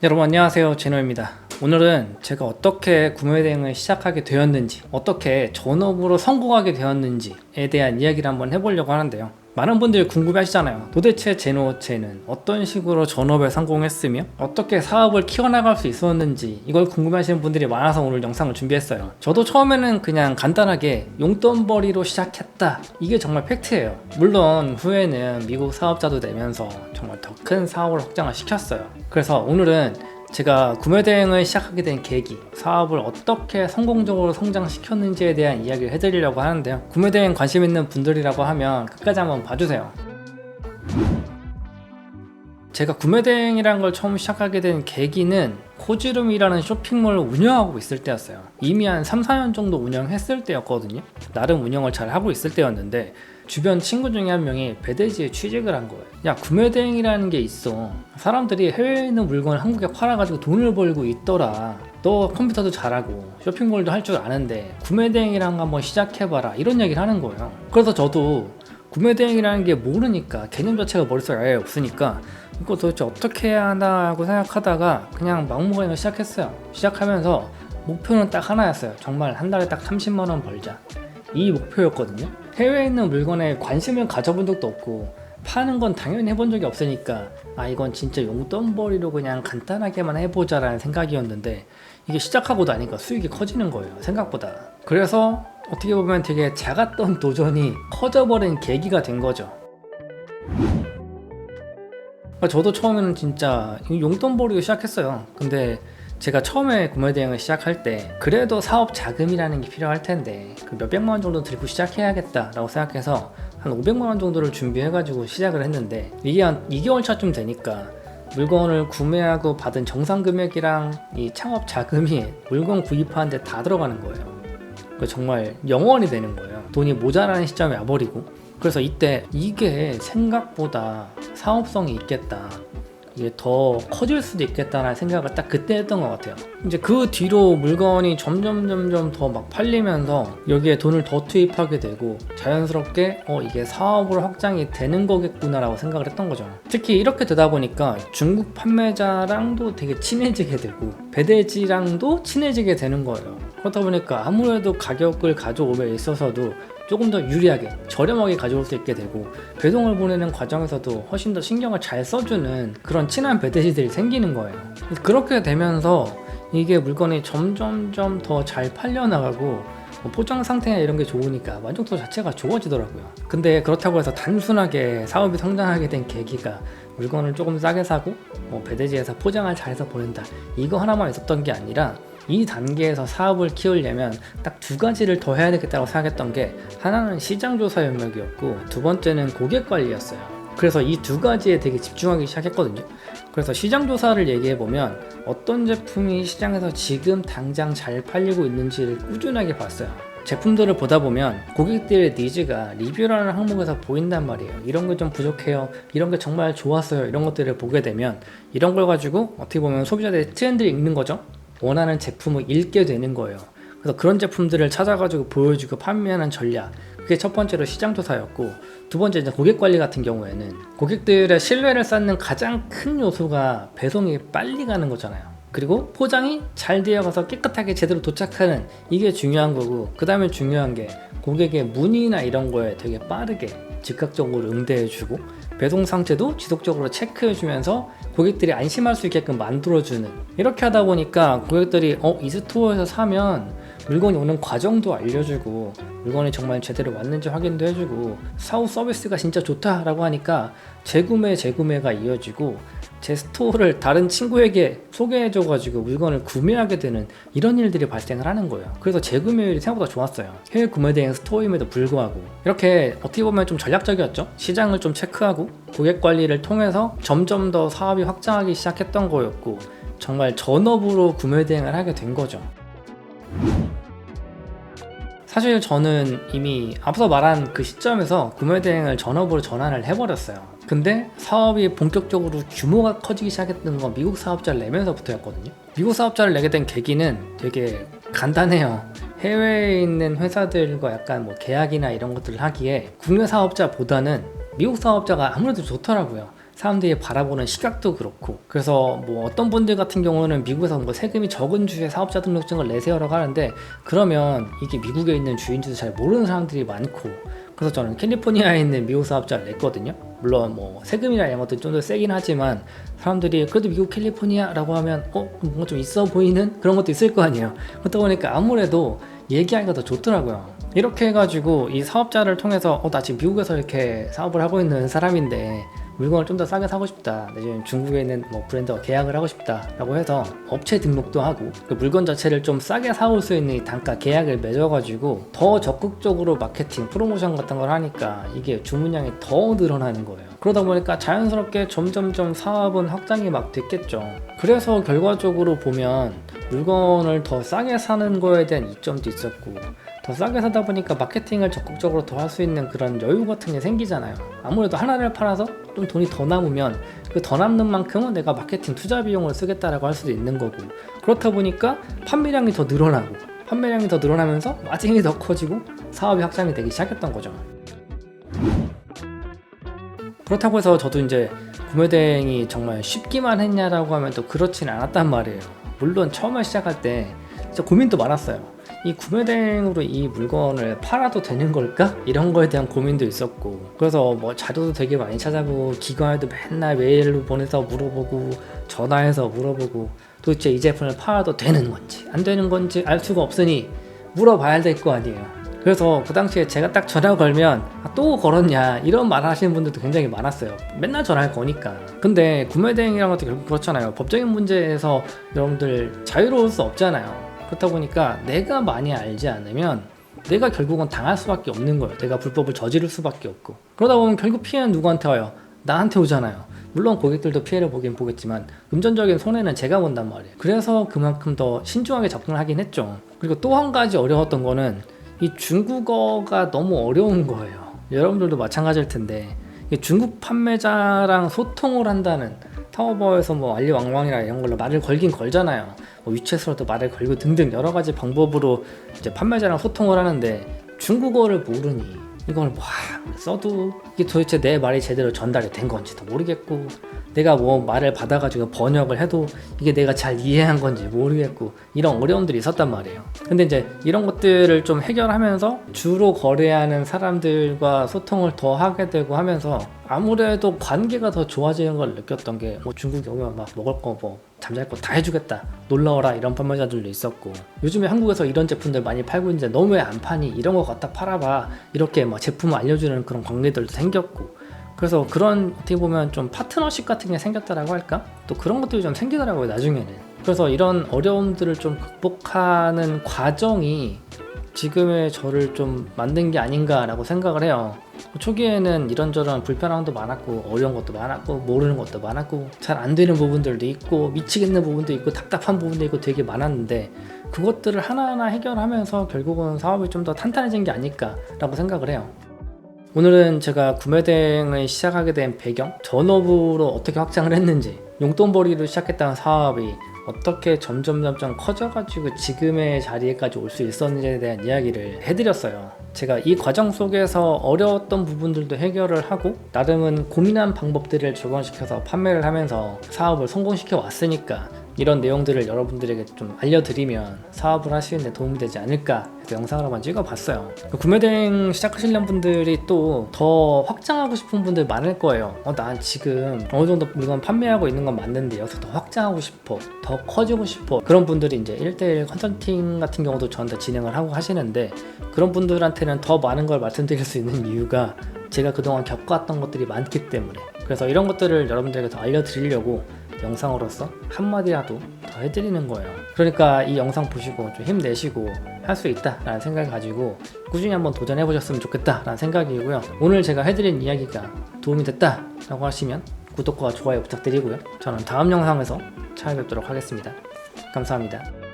여러분 안녕하세요, 제노입니다. 오늘은 제가 어떻게 구매 대행을 시작하게 되었는지, 어떻게 전업으로 성공하게 되었는지에 대한 이야기를 한번 해보려고 하는데요. 많은 분들이 궁금해 하시잖아요. 도대체 제노업체는 어떤 식으로 전업에 성공했으며 어떻게 사업을 키워나갈 수 있었는지, 이걸 궁금해 하시는 분들이 많아서 오늘 영상을 준비했어요. 저도 처음에는 그냥 간단하게 용돈벌이로 시작했다, 이게 정말 팩트예요. 물론 후에는 미국 사업자도 되면서 정말 더 큰 사업을 확장을 시켰어요. 그래서 오늘은 제가 구매 대행을 시작하게 된 계기, 사업을 어떻게 성공적으로 성장시켰는지에 대한 이야기를 해드리려고 하는데요. 구매 대행 관심 있는 분들이라고 하면 끝까지 한번 봐주세요. 제가 구매 대행이라는 걸 처음 시작하게 된 계기는 코지룸이라는 쇼핑몰을 운영하고 있을 때였어요. 이미 한 3-4년 정도 운영했을 때였거든요. 나름 운영을 잘 하고 있을 때였는데 주변 친구 중에 한 명이 배대지에 취직을 한 거예요. 야, 구매 대행이라는 게 있어. 사람들이 해외에 있는 물건을 한국에 팔아가지고 돈을 벌고 있더라. 너 컴퓨터도 잘하고 쇼핑몰도 할 줄 아는데 구매 대행이라는 거 한번 시작해봐라, 이런 얘기를 하는 거예요. 그래서 저도 구매 대행이라는 게 모르니까, 개념 자체가 머릿속에 아예 없으니까 이거 도대체 어떻게 해야 하나 하고 생각하다가 그냥 막무가내로 시작했어요. 시작하면서 목표는 딱 하나였어요. 정말 한 달에 딱 30만 원 벌자, 이 목표였거든요. 해외에 있는 물건에 관심을 가져본 적도 없고 파는 건 당연히 해본 적이 없으니까 이건 진짜 용돈벌이로 그냥 간단하게만 해보자 라는 생각이었는데, 이게 시작하고 나니까 수익이 커지는 거예요, 생각보다. 그래서 어떻게 보면 되게 작았던 도전이 커져버린 계기가 된 거죠. 저도 처음에는 진짜 용돈벌이로 시작했어요. 근데 제가 처음에 구매 대행을 시작할 때 그래도 사업 자금이라는 게 필요할 텐데 그 몇백만 원 정도 들고 시작해야겠다 라고 생각해서 한 500만 원 정도를 준비해가지고 시작을 했는데, 이게 한 2개월 차쯤 되니까 물건을 구매하고 받은 정상 금액이랑 이 창업 자금이 물건 구입하는데 다 들어가는 거예요. 정말 영원이 되는 거예요. 돈이 모자라는 시점에 와버리고. 그래서 이때 이게 생각보다 사업성이 있겠다, 이게 더 커질 수도 있겠다라는 생각을 딱 그때 했던 것 같아요. 이제 그 뒤로 물건이 점점 더 막 팔리면서 여기에 돈을 더 투입하게 되고 자연스럽게 이게 사업으로 확장이 되는 거겠구나 라고 생각을 했던 거죠. 특히 이렇게 되다 보니까 중국 판매자랑도 되게 친해지게 되고 배대지랑도 친해지게 되는 거예요. 그러다 보니까 아무래도 가격을 가져오에 있어서도 조금 더 유리하게 저렴하게 가져올 수 있게 되고, 배송을 보내는 과정에서도 훨씬 더 신경을 잘 써주는 그런 친한 배대지들이 생기는 거예요. 그렇게 되면서 이게 물건이 점점 더 잘 팔려나가고 포장 상태나 이런 게 좋으니까 만족도 자체가 좋아지더라고요. 근데 그렇다고 해서 단순하게 사업이 성장하게 된 계기가 물건을 조금 싸게 사고 배대지에서 포장을 잘해서 보낸다, 이거 하나만 있었던 게 아니라 이 단계에서 사업을 키우려면 딱 두 가지를 더 해야 되겠다고 생각했던 게, 하나는 시장조사 영역이었고 두 번째는 고객관리였어요. 그래서 이 두 가지에 되게 집중하기 시작했거든요. 그래서 시장조사를 얘기해보면 어떤 제품이 시장에서 지금 당장 잘 팔리고 있는지를 꾸준하게 봤어요. 제품들을 보다 보면 고객들의 니즈가 리뷰라는 항목에서 보인단 말이에요. 이런 게 좀 부족해요, 이런 게 정말 좋았어요, 이런 것들을 보게 되면 이런 걸 가지고 어떻게 보면 소비자들의 트렌드를 읽는 거죠. 원하는 제품을 읽게 되는 거예요. 그래서 그런 제품들을 찾아가지고 보여주고 판매하는 전략, 그게 첫 번째로 시장조사였고, 두 번째 이제 고객관리 같은 경우에는 고객들의 신뢰를 쌓는 가장 큰 요소가 배송이 빨리 가는 거잖아요. 그리고 포장이 잘 되어가서 깨끗하게 제대로 도착하는, 이게 중요한 거고, 그 다음에 중요한 게 고객의 문의나 이런 거에 되게 빠르게 즉각적으로 응대해주고 배송 상태도 지속적으로 체크해주면서 고객들이 안심할 수 있게끔 만들어주는, 이렇게 하다 보니까 고객들이 이 스토어에서 사면 물건이 오는 과정도 알려주고 물건이 정말 제대로 왔는지 확인도 해주고 사후 서비스가 진짜 좋다라고 하니까 재구매가 이어지고 제 스토어를 다른 친구에게 소개해줘가지고 물건을 구매하게 되는 이런 일들이 발생을 하는 거예요. 그래서 재구매율이 생각보다 좋았어요. 해외 구매 대행 스토어임에도 불구하고. 이렇게 어떻게 보면 좀 전략적이었죠. 시장을 좀 체크하고 고객 관리를 통해서 점점 더 사업이 확장하기 시작했던 거였고, 정말 전업으로 구매 대행을 하게 된 거죠. 사실 저는 이미 앞서 말한 그 시점에서 구매 대행을 전업으로 전환을 해버렸어요. 근데 사업이 본격적으로 규모가 커지기 시작했던 건 미국 사업자를 내면서부터였거든요. 미국 사업자를 내게 된 계기는 되게 간단해요. 해외에 있는 회사들과 약간 계약이나 이런 것들을 하기에 국내 사업자보다는 미국 사업자가 아무래도 좋더라고요. 사람들이 바라보는 시각도 그렇고, 그래서 뭐 어떤 분들 같은 경우는 미국에서 뭐 세금이 적은 주에 사업자 등록증을 내세요라고 하는데, 그러면 이게 미국에 있는 주인지도 잘 모르는 사람들이 많고, 그래서 저는 캘리포니아에 있는 미국 사업자를 냈거든요. 물론 뭐 세금이나 이런 것도 좀 더 세긴 하지만 사람들이 그래도 미국 캘리포니아라고 하면 뭔가 좀 있어 보이는 그런 것도 있을 거 아니에요. 그러다 보니까 아무래도 얘기하기가 더 좋더라고요. 이렇게 해가지고 이 사업자를 통해서 나 지금 미국에서 이렇게 사업을 하고 있는 사람인데 물건을 좀 더 싸게 사고 싶다, 지금 중국에 있는 뭐 브랜드와 계약을 하고 싶다 라고 해서 업체 등록도 하고 그 물건 자체를 좀 싸게 사올 수 있는 단가 계약을 맺어가지고 더 적극적으로 마케팅 프로모션 같은 걸 하니까 이게 주문량이 더 늘어나는 거예요. 그러다 보니까 자연스럽게 점점점 사업은 확장이 막 됐겠죠. 그래서 결과적으로 보면 물건을 더 싸게 사는 거에 대한 이점도 있었고, 더 싸게 사다 보니까 마케팅을 적극적으로 더 할 수 있는 그런 여유 같은 게 생기잖아요. 아무래도 하나를 팔아서 좀 돈이 더 남으면 그 더 남는 만큼은 내가 마케팅 투자 비용을 쓰겠다라고 할 수도 있는 거고, 그렇다 보니까 판매량이 더 늘어나고, 판매량이 더 늘어나면서 마진이 더 커지고 사업이 확장이 되기 시작했던 거죠. 그렇다고 해서 저도 이제 구매 대행이 정말 쉽기만 했냐라고 하면 또 그렇진 않았단 말이에요. 물론 처음에 시작할 때 진짜 고민도 많았어요. 이 구매 대행으로 이 물건을 팔아도 되는 걸까? 이런 거에 대한 고민도 있었고, 그래서 뭐 자료도 되게 많이 찾아보고 기관에도 맨날 메일로 보내서 물어보고 전화해서 물어보고, 도대체 이 제품을 팔아도 되는 건지 안 되는 건지 알 수가 없으니 물어봐야 될 거 아니에요. 그래서 그 당시에 제가 딱 전화 걸면 또 걸었냐 이런 말 하시는 분들도 굉장히 많았어요. 맨날 전화를 거니까. 근데 구매 대행이라는 것도 결국 그렇잖아요. 법적인 문제에서 여러분들 자유로울 수 없잖아요. 그렇다 보니까 내가 많이 알지 않으면 내가 결국은 당할 수밖에 없는 거예요. 내가 불법을 저지를 수밖에 없고, 그러다 보면 결국 피해는 누구한테 와요? 나한테 오잖아요. 물론 고객들도 피해를 보긴 보겠지만 금전적인 손해는 제가 본단 말이에요. 그래서 그만큼 더 신중하게 접근을 하긴 했죠. 그리고 또 한 가지 어려웠던 거는 이 중국어가 너무 어려운 거예요. 여러분들도 마찬가지일 텐데 중국 판매자랑 소통을 한다는, 타오바오에서 뭐 알리왕왕이나 이런 걸로 말을 걸긴 걸잖아요. 뭐 위챗으로도 말을 걸고 등등 여러 가지 방법으로 이제 판매자랑 소통을 하는데 중국어를 모르니 이걸 뭐 써도 이게 도대체 내 말이 제대로 전달이 된 건지도 모르겠고, 내가 뭐 말을 받아가지고 번역을 해도 이게 내가 잘 이해한 건지 모르겠고, 이런 어려움들이 있었단 말이에요. 근데 이제 이런 것들을 좀 해결하면서 주로 거래하는 사람들과 소통을 더 하게 되고 하면서 아무래도 관계가 더 좋아지는 걸 느꼈던 게, 뭐 중국에 오면 막 먹을 거 뭐 잠잘 거 다 해주겠다, 놀러오라, 이런 판매자들도 있었고, 요즘에 한국에서 이런 제품들 많이 팔고 있는데 너 왜 안 파니, 이런 거 갖다 팔아봐, 이렇게 막 제품을 알려주는 그런 관계들도 생겼고, 그래서 그런 어떻게 보면 좀 파트너십 같은 게 생겼다라고 할까? 또 그런 것들이 좀 생기더라고요, 나중에는. 그래서 이런 어려움들을 좀 극복하는 과정이 지금의 저를 좀 만든 게 아닌가라고 생각을 해요. 초기에는 이런저런 불편함도 많았고, 어려운 것도 많았고, 모르는 것도 많았고, 잘 안 되는 부분들도 있고, 미치겠는 부분도 있고, 답답한 부분도 있고 되게 많았는데, 그것들을 하나하나 해결하면서 결국은 사업이 좀 더 탄탄해진 게 아닐까라고 생각을 해요. 오늘은 제가 구매 대행을 시작하게 된 배경, 전업으로 어떻게 확장을 했는지, 용돈벌이로 시작했다는 사업이 어떻게 점점 커져가지고 지금의 자리에까지 올 수 있었는지에 대한 이야기를 해드렸어요. 제가 이 과정 속에서 어려웠던 부분들도 해결을 하고, 나름은 고민한 방법들을 적용시켜서 판매를 하면서 사업을 성공시켜 왔으니까 이런 내용들을 여러분들에게 좀 알려드리면 사업을 하시는 데 도움이 되지 않을까 해서 영상을 한번 찍어봤어요. 구매 대행 시작하시려는 분들이 또 더 확장하고 싶은 분들 많을 거예요. 난 지금 어느 정도 물건 판매하고 있는 건 맞는데 여기서 더 확장하고 싶어, 더 커지고 싶어. 그런 분들이 이제 1대1 컨설팅 같은 경우도 저한테 진행을 하고 하시는데, 그런 분들한테는 더 많은 걸 말씀드릴 수 있는 이유가 제가 그동안 겪어왔던 것들이 많기 때문에, 그래서 이런 것들을 여러분들에게 더 알려드리려고 영상으로서 한마디라도 더 해드리는 거예요. 그러니까 이 영상 보시고 좀 힘내시고 할 수 있다 라는 생각을 가지고 꾸준히 한번 도전해 보셨으면 좋겠다 라는 생각이고요. 오늘 제가 해드린 이야기가 도움이 됐다 라고 하시면 구독과 좋아요 부탁드리고요. 저는 다음 영상에서 찾아뵙도록 하겠습니다. 감사합니다.